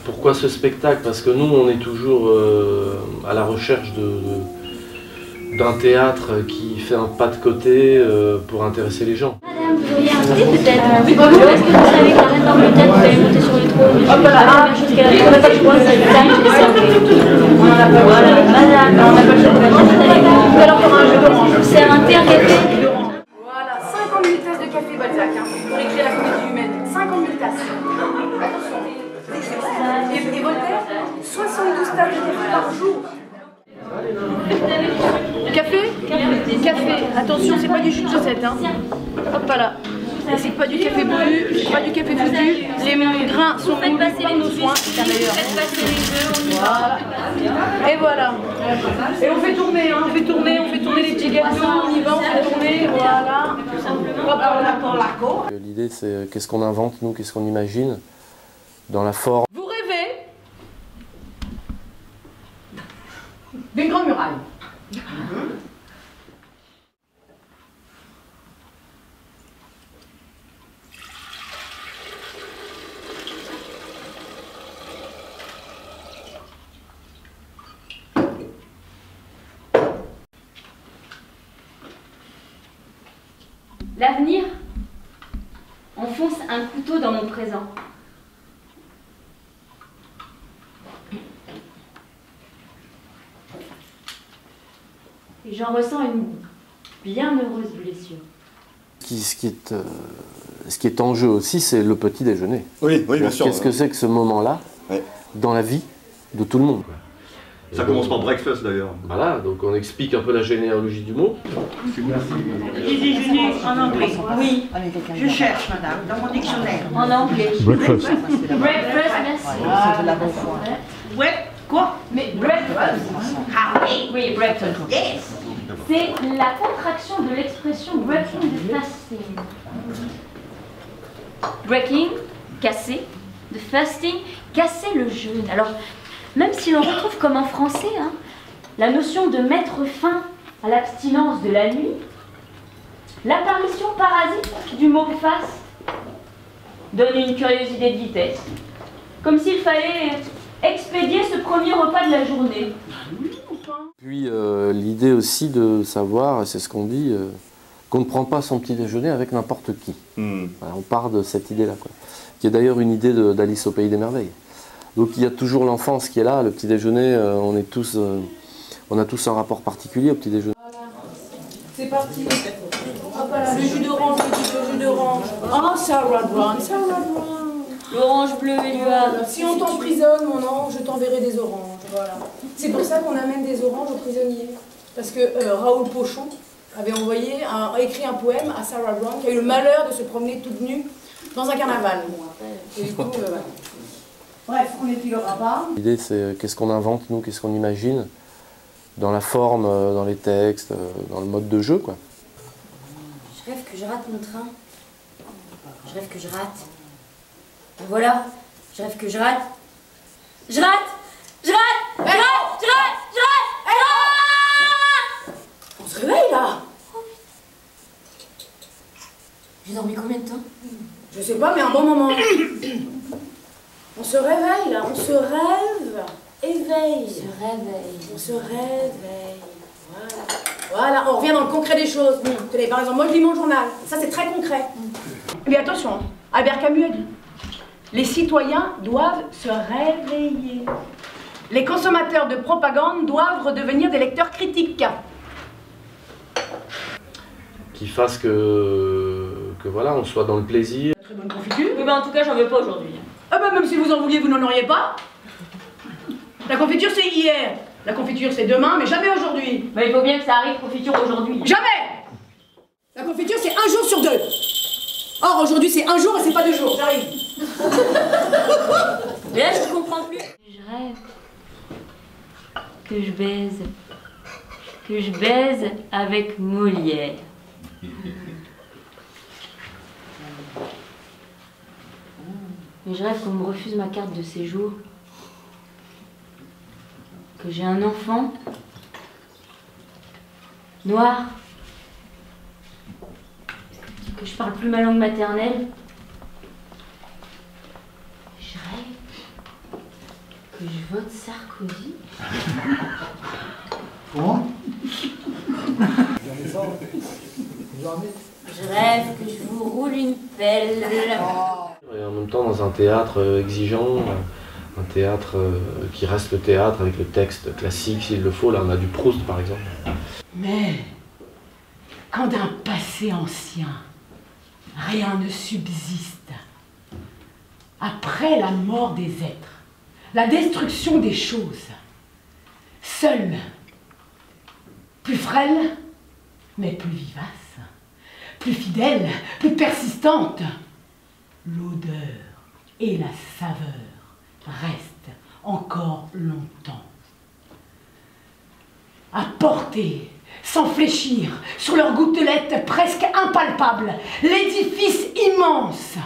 Pourquoi ce spectacle? Parce que nous, on est toujours à la recherche d'un théâtre qui fait un pas de côté pour intéresser les gens. Madame, vous auriez un petit peut-être. Oui, bonjour. Est-ce que vous savez que la reine d'Angleterre vous allez monter sur le trône? Hop là, la première chose qu'elle a fait, c'est quoi? C'est le time, je l'ai servi. On en a pas. Voilà, madame, on n'a pas le choix de faire. Ou alors pour un jeu d'orange. Je vous sers un thé, un café. Voilà, 50 000 tasses de café Balzac, hein, pour écrire la comédie humaine. 50 000 tasses. Attention. Et Voltaire, 72 tasses de café par jour. Café? Café. Attention, c'est pas du jus de chaussette, hein. Hop là. Et c'est pas du café brûlé, c'est pas du café foutu. Les grains sont roulés par nos soins. Faites passer les jeux, on y va. Voilà. Et voilà. Et on fait tourner, hein. On fait tourner les petits gâteaux, on y va, on fait tourner, voilà. Tout simplement. Hop là, on attend la côte. L'idée, c'est qu'est-ce qu'on invente, nous, qu'est-ce qu'on imagine dans la forme. Vous rêvez d'une grande muraille. L'avenir enfonce un couteau dans mon présent. Et j'en ressens une bien heureuse blessure. Ce qui est en jeu aussi, c'est le petit déjeuner. Oui, bien sûr. Qu'est-ce que c'est que ce moment-là dans la vie de tout le monde? Ça commence par breakfast d'ailleurs. Voilà, donc on explique un peu la généalogie du mot. Les déjeuners en anglais. Oui, je cherche, madame, dans mon dictionnaire. En anglais. Breakfast. Breakfast, merci. C'est de la bonne foi. Ouais, quoi? Mais breakfast. Ah oui, Oui, breakfast. yes. C'est la contraction de l'expression breaking the fasting. Breaking, casser, the fasting, casser le jeûne. Alors, même si l'on retrouve comme en français hein, la notion de mettre fin à l'abstinence de la nuit, l'apparition parasite du mot fast donne une curieuse idée de vitesse. Comme s'il fallait expédier ce premier repas de la journée. Puis l'idée aussi de savoir, et c'est ce qu'on dit, qu'on ne prend pas son petit déjeuner avec n'importe qui. Voilà, on part de cette idée-là, quoi. Qui est d'ailleurs une idée d'Alice au Pays des Merveilles. Donc il y a toujours l'enfance qui est là, le petit déjeuner, on a tous un rapport particulier au petit déjeuner. Voilà. C'est parti. Hop là, le jus d'orange, le jus d'orange. Oh, Sarah Brown, Sarah Brown. L'orange bleu Éluard. Si on t'emprisonne, mon ange, je t'enverrai des oranges. Voilà. C'est pour ça qu'on amène des oranges aux prisonniers. Parce que Raoul Pochon avait écrit un poème à Sarah Brown qui a eu le malheur de se promener toute nue dans un carnaval. Et du coup, voilà. Bref, on n'épilera pas. L'idée, c'est qu'est-ce qu'on invente, nous, qu'est-ce qu'on imagine dans la forme, dans les textes, dans le mode de jeu, quoi. Je rêve que je rate mon train. Je rêve que je rate. Et voilà, je rêve que je rate. Je rate! Je rate! Je rate! Je rate! Je rate! On se réveille là. J'ai dormi combien de temps? Je sais pas, mais un bon moment. On se réveille là, on se rêve. Éveille. Je réveille. On se réveille. Voilà. Voilà, on revient dans le concret des choses. Tenez, par exemple, moi je lis mon journal. Ça c'est très concret. Mais attention, Albert Camus a dit, les citoyens doivent se réveiller. Les consommateurs de propagande doivent redevenir des lecteurs critiques. Qui fasse que voilà, on soit dans le plaisir. Très bonne confiture. Oui, en tout cas, j'en veux pas aujourd'hui. Ah bah même si vous en vouliez, vous n'en auriez pas. La confiture c'est hier. La confiture c'est demain, mais jamais aujourd'hui. Mais il faut bien que ça arrive, confiture aujourd'hui. Jamais. La confiture c'est un jour sur deux. Or aujourd'hui c'est un jour et c'est pas 2 jours, j'arrive. Mais là, je comprends plus. Je rêve que je baise. Que je baise avec Molière. Mais je rêve qu'on me refuse ma carte de séjour. Que j'ai un enfant noir. Que je parle plus ma langue maternelle. Je rêve Que je vote Sarkozy? Comment? Je rêve que je vous roule une pelle. Et en même temps, dans un théâtre exigeant, un théâtre qui reste le théâtre avec le texte classique, s'il le faut. Là, on a du Proust, par exemple. Mais, quand d'un passé ancien, rien ne subsiste, après la mort des êtres, la destruction des choses, seule, plus frêle, mais plus vivace, plus fidèle, plus persistante, l'odeur et la saveur restent encore longtemps. À porter, sans fléchir, sur leurs gouttelettes presque impalpables, l'édifice immense